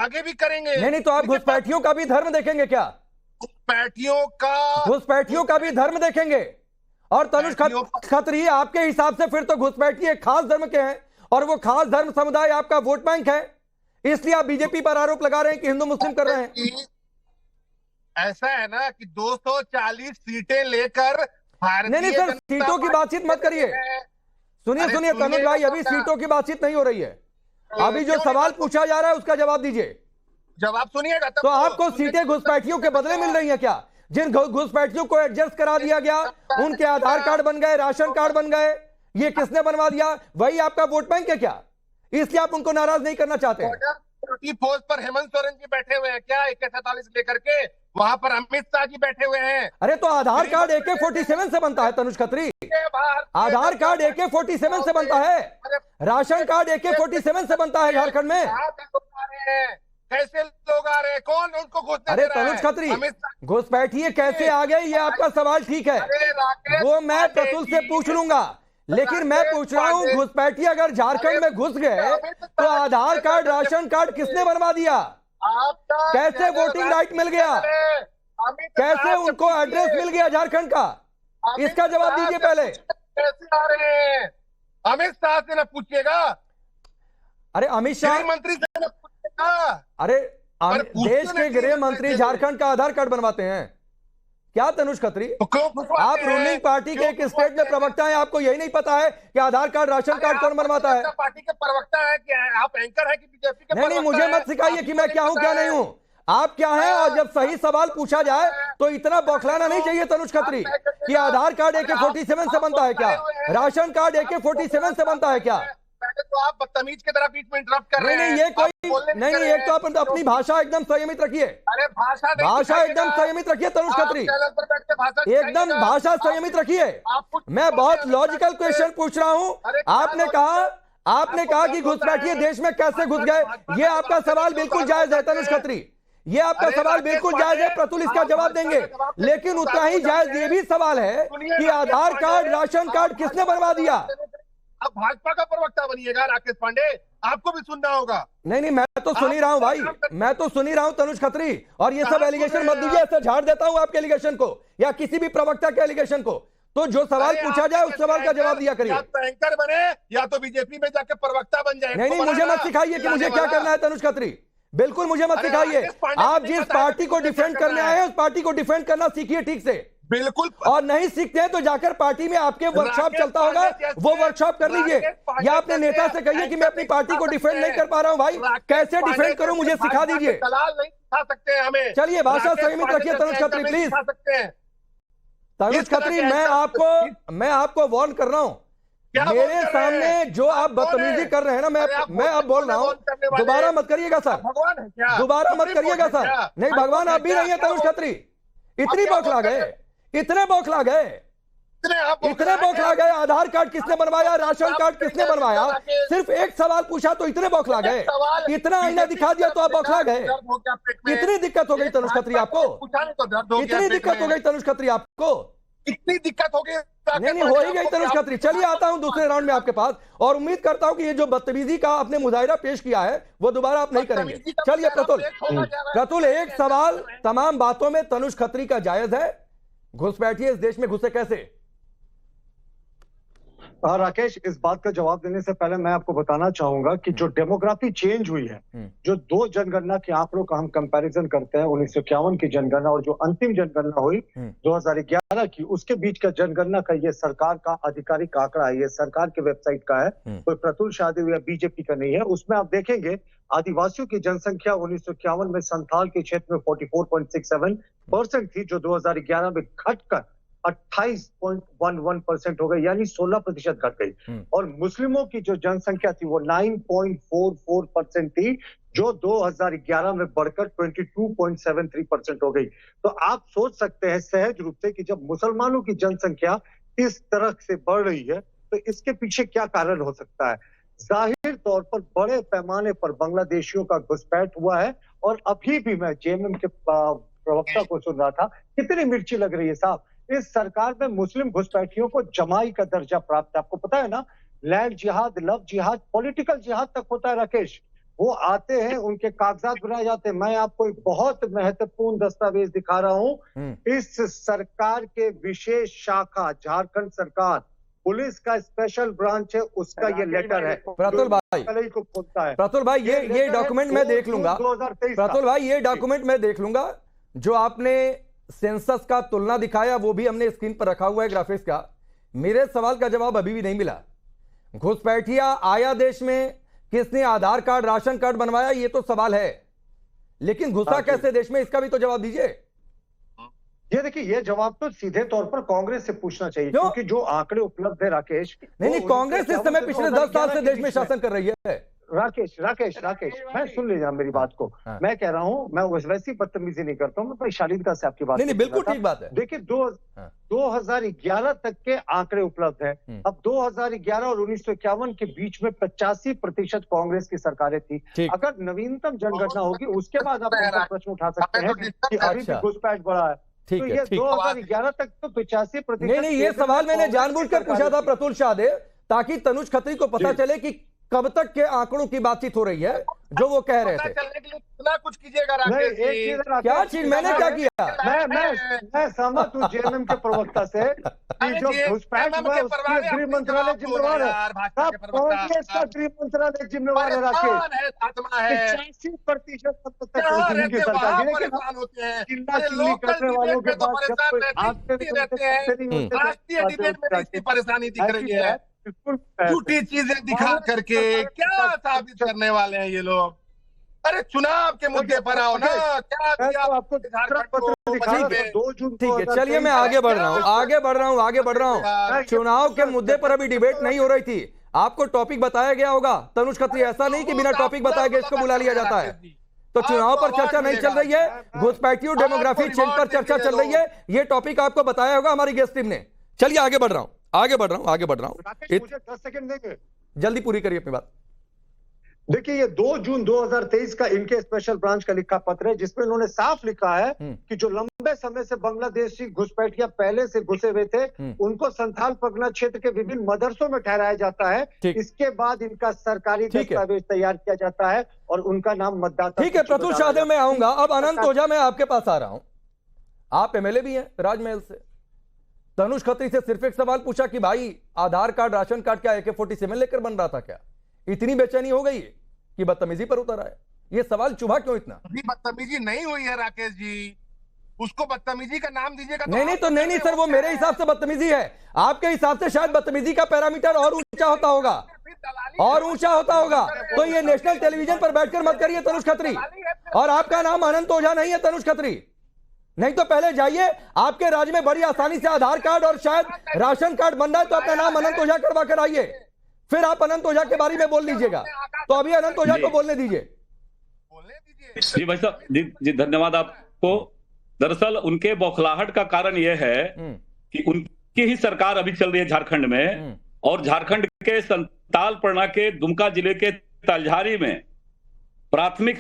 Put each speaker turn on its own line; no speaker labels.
आगे भी करेंगे।
नहीं नहीं, तो आप घुसपैठियों का भी धर्म देखेंगे क्या? घुसपैठियों का भी धर्म देखेंगे? और तनुज खत्री, आपके हिसाब से फिर तो घुसपैठी एक खास धर्म के हैं, और वो खास धर्म समुदाय आपका वोट बैंक है, इसलिए आप बीजेपी पर आरोप लगा रहे हैं कि हिंदू मुस्लिम कर रहे हैं।
ऐसा है ना कि 240 सीटें लेकर
नहीं नहीं सर, सीटों की बातचीत मत करिए। सुनिए सुनिए तनुज भाई, अभी सीटों की बातचीत नहीं हो रही है, अभी जो सवाल पूछा जा रहा है उसका जवाब दीजिए।
जवाब सुनिएगा
तो आपको सीटें घुसपैठियों के बदले मिल रही हैं क्या? जिन घुसपैठियों को एडजस्ट करा दिया गया, उनके आधार कार्ड बन गए, राशन कार्ड बन गए, ये किसने बनवा दिया? वही आपका वोट बैंक है क्या? इसलिए आप उनको नाराज नहीं करना चाहते हैं?
पोस्ट पर हेमंत सोरेन जी बैठे हुए हैं क्या AK-47 लेकर के? वहां पर अमित शाह जी बैठे हुए हैं।
अरे तो आधार कार्ड AK-47 से बनता है तनुज खत्री, आधार कार्ड AK-47 से बनता है, राशन कार्ड AK-47 से बनता है झारखंड में।
कैसे लोग आ रहे हैं? कौन उनको घुसने
अरे तनुज खत्री, घुसपैठिए कैसे आ गए, ये आपका सवाल ठीक है, वो मैं प्रतुल से पूछ लूंगा, लेकिन मैं पूछ रहा हूं घुसपैठी अगर झारखंड में घुस गए तो आधार कार्ड राशन कार्ड किसने बनवा दिया? कैसे वोटिंग राइट मिल गया? कैसे उनको एड्रेस मिल गया झारखंड का? इसका जवाब दीजिए पहले।
कैसे आ रहे हैं? अमित शाह से ना पूछिएगा।
अरे अमित शाह
मंत्री से ना पूछिएगा।
अरे देश के गृह मंत्री झारखंड का आधार कार्ड बनवाते हैं क्या तनुज खत्री? आप रूलिंग पार्टी के एक स्टेट में प्रवक्ता हैं, आपको यही नहीं पता है कि आधार कार्ड राशन कार्ड कौन बनवाता है?
पार्टी के प्रवक्ता है क्या? आप एंकर है कि बीजेपी के?
नहीं, मुझे मत सिखाइए कि मैं क्या हूं क्या नहीं हूं, आप क्या हैं। और जब सही सवाल पूछा जाए तो इतना बौखलाना नहीं चाहिए तनुज खत्री कि आधार कार्ड AK-47 से बनता है क्या, राशन कार्ड AK-47 से बनता है क्या?
तो आप बदतमीज की तरह बीच में इंटरप्ट कर रहे हैं।
नहीं, ये कोई नहीं, एक तो आप अपनी भाषा एकदम संयमित रखिए।
अरे
भाषा एकदम संयमित रखिए तनुज खत्री, एकदम भाषा संयमित रखिए। मैं बहुत लॉजिकल क्वेश्चन पूछ रहा हूं। आपने कहा कि घुसपैठिए देश में कैसे घुस गए, ये आपका सवाल बिल्कुल जायज है तनुज खत्री, ये आपका सवाल बिल्कुल जायज है, प्रतुल इसका जवाब देंगे। लेकिन उतना ही जायज ये भी सवाल है कि आधार कार्ड राशन कार्ड किसने बनवा दिया?
अब भाजपा का प्रवक्ता बनिएगा राकेश पांडे, आपको भी सुनना होगा।
नहीं, मैं तो सुन ही रहा हूं भाई, मैं तो सुन ही रहा हूं तनुज खत्री, और ये सब एलिगेशन मत दीजिए, ऐसे झाड़ देता हूं आपके एलिगेशन को या किसी भी प्रवक्ता के एलिगेशन को। तो जो सवाल पूछा जाए उस सवाल का जवाब दिया करिए।
या तो एंकर बने या तो बीजेपी में जाके प्रवक्ता बन जाए।
नहीं, मुझे मत सिखाइए कि मुझे क्या करना है तनुज खत्री, बिल्कुल मुझे मत सिखाइए। आप जिस पार्टी को डिफेंड करने आए हैं उस पार्टी को डिफेंड करना सीखिए ठीक से,
बिल्कुल।
और नहीं सीखते हैं तो जाकर पार्टी में आपके वर्कशॉप चलता होगा, वो वर्कशॉप कर लीजिए, या अपने नेता से कहिए कि मैं अपनी पार्टी को डिफेंड नहीं कर पा रहा हूं भाई, कैसे डिफेंड करूं मुझे सिखा दीजिए।
दलाल नहीं सिखा सकते हमें।
चलिए भाषा संयमित रखिए तनुज खत्री प्लीज। तनुज खत्री, मैं आपको वार्न कर रहा हूं, मेरे सामने जो आप बदतमीजी कर रहे हैं ना, मैं अब बोल रहा हूं, दोबारा मत करिएगा सर, दोबारा मत करिएगा सर। नहीं, भगवान आप भी नहीं है तनुज खत्री, इतने बौखला गए, इतने बौखला गए, आधार कार्ड किसने बनवाया, राशन कार्ड किसने बनवाया, सिर्फ एक सवाल पूछा तो इतने बौखला गए, इतना आईना दिखा दिया तो आप बौखला गए। इतनी दिक्कत हो गई तनुज खत्री आपको, इतनी दिक्कत हो गई तनुज खत्री आपको,
इतनी दिक्कत हो गई?
नहीं, हो ही गई तनुज खत्री। चलिए आता हूं दूसरे राउंड में आपके पास, और उम्मीद करता हूं कि ये जो बदतमीजी का आपने मुजाहिरा पेश किया है वो दोबारा आप नहीं करेंगे। चलिए प्रतुल, एक सवाल तमाम बातों में तनुज खत्री का जायज है, घुसपैठिए इस देश में घुसे कैसे?
राकेश, इस बात का जवाब देने से पहले मैं आपको बताना चाहूंगा कि जो डेमोग्राफी चेंज हुई है, जो दो जनगणना के आंकड़ों का हम कंपैरिजन करते हैं, 1951 की जनगणना और जो अंतिम जनगणना हुई 2011 की, उसके बीच का जनगणना का ये सरकार का आधिकारिक आंकड़ा है, ये सरकार के वेबसाइट का है, कोई प्रतुल शादी या बीजेपी का नहीं है। उसमें आप देखेंगे आदिवासियों की जनसंख्या 1951 में संथाल के क्षेत्र में 44.67% थी, जो 2011 में घटकर 28.11% हो गई, यानी 16% घट गई। और मुस्लिमों की जो जनसंख्या थी वो 9.44% थी, जो 2011 में बढ़कर 22.73% हो गई। तो आप सोच सकते हैं सहज रूप से कि जब मुसलमानों की जनसंख्या इस तरह से बढ़ रही है तो इसके पीछे क्या कारण हो सकता है। जाहिर तौर पर बड़े पैमाने पर बांग्लादेशियों का घुसपैठ हुआ है, और अभी भी मैं जेएमएम के प्रवक्ता को सुन रहा था, कितनी मिर्ची लग रही है साहब। इस सरकार में मुस्लिम घुसपैठियों को जमाई का दर्जा प्राप्त है, आपको पता है ना। लैंड जिहाद, लव जिहाद, पॉलिटिकल जिहाद तक होता है राकेश। वो आते हैं, उनके कागजात बनाए जाते हैं। मैं आपको एक बहुत महत्वपूर्ण दस्तावेज दिखा रहा हूँ। इस सरकार के विशेष शाखा झारखंड सरकार पुलिस का स्पेशल ब्रांच है, उसका ये लेटर है।
प्रतुल भाई
को खोलता है।
प्रतुल भाई ये डॉक्यूमेंट मैं देख लूंगा। प्रतुल भाई ये डॉक्यूमेंट मैं देख लूंगा। जो आपने सेंसस का तुलना दिखाया वो भी हमने स्क्रीन पर रखा हुआ है ग्राफिक्स का। मेरे सवाल का जवाब अभी भी नहीं मिला। घुसपैठिया आया देश में, किसने आधार कार्ड राशन कार्ड बनवाया, ये तो सवाल है, लेकिन घुसा कैसे देश में, इसका भी तो जवाब दीजिए।
ये देखिए, ये जवाब तो सीधे तौर पर कांग्रेस से पूछना चाहिए, क्योंकि जो आंकड़े उपलब्ध है राकेश,
नहीं कांग्रेस इस समय पिछले 10 साल से देश में शासन कर रही है।
राकेश मैं सुन लीजिए मेरी बात को। मैं कह रहा हूं, मैं वैसी बदतमीजी नहीं करता हूं, मैं बड़ी शालीनता से आपकी बात
नहीं बिल्कुल ठीक बात है।
देखिए 2011 तक के आंकड़े उपलब्ध हैं। अब 2011 और 1951 के बीच में 85% कांग्रेस की सरकारें थी। अगर नवीनतम जनगणना होगी उसके बाद आप प्रश्न उठा सकते हैं कि अभी भी घुसपैठ बढ़ा है। तो ये 2011 तक तो 85%।
नहीं ये सवाल मैंने जानबूझकर पूछा था प्रतुल शाहदेव, ताकि तनुज खत्री को पता चले कि कब तक के आंकड़ों की बातचीत हो रही है जो वो कह रहे थे।
चलने के लिए कितना कुछ कीजिएगा राकेश जी।
क्या चीज मैंने क्या किया?
मैं सहमत हूँ जेएमएम के प्रवक्ता से कि जो घुसपैठ हुआ है उसके गृह मंत्रालय जिम्मेवार है। कांग्रेस का गृह मंत्रालय जिम्मेवार है राकेश। 85% की सरकार, चिल्ला चिल्ली करने वालों के बाद जब कोई
राष्ट्रीय डिबेट में इसकी परेशानी दिख रही है। झूठी चीजें दिखा करके क्या साबित करने वाले हैं ये लोग? अरे चुनाव के मुद्दे पर आओ ना। क्या
आपको
ठीक है, चलिए मैं आगे बढ़ रहा हूँ। चुनाव के मुद्दे पर अभी डिबेट नहीं हो रही थी, आपको टॉपिक बताया गया होगा। तनुज खत्री ऐसा नहीं कि बिना टॉपिक बताए गए इसको बुला लिया जाता है। तो चुनाव पर चर्चा नहीं चल रही है, घुसपैठियों डेमोग्राफी चेंज पर चर्चा चल रही है। ये टॉपिक आपको बताया होगा हमारी गेस्ट टीम ने। चलिए आगे बढ़ रहा हूं।
मुझे 10 सेकंड देंगे?
जल्दी पूरी करिए अपनी बात।
देखिए, ये 2 जून 2023 का इनके स्पेशल ब्रांच का लिखा पत्र है, जिसमें उन्होंने साफ लिखा है कि जो लंबे समय से बांग्लादेशी घुसपैठिया पहले से घुसे हुए थे, उनको संथाल परगना क्षेत्र के विभिन्न मदरसों में ठहराया जाता है। इसके बाद इनका सरकारी दस्तावेज तैयार किया जाता है और उनका नाम मतदाता।
ठीक है प्रतुल शाहदेव, मैं आऊंगा। अब अनंत ओझा, मैं आपके पास आ रहा हूं। आप एमएलए भी हैं राजमहल से। तनुज खत्री से सिर्फ एक सवाल पूछा कि भाई आधार कार्ड राशन कार्ड क्या AK-47 लेकर बन रहा था क्या? इतनी बेचैनी हो गई कि बदतमीजी पर उतर आए। ये सवाल चुभा क्यों इतना?
अभी बदतमीजी नहीं हुई है राकेश जी, उसको बदतमीजी का नाम दीजिएगा।
नहीं सर, वो मेरे हिसाब से बदतमीजी है। आपके हिसाब से शायद बदतमीजी का पैरामीटर और ऊंचा होता होगा। तो ये नेशनल टेलीविजन पर बैठकर मत करिए तनुज खत्री। और आपका नाम अनंत ओझा नहीं है तनुज खत्री। नहीं तो पहले जाइए, आपके राज्य में बड़ी आसानी से आधार कार्ड और शायद राशन कार्ड बन रहा है, तो अपना नाम अनंत ओझा करवा कर आइए, फिर आप अनंत ओझा के बारे में बोल लीजिएगा। तो अभी अनंत ओझा को बोलने दीजिए।
जी भाई साहब, जी धन्यवाद आपको। दरअसल उनके बौखलाहट का कारण यह है कि उनकी ही सरकार अभी चल रही है झारखंड में, और झारखंड के संताल परगना के दुमका जिले के तलझारी में प्राथमिक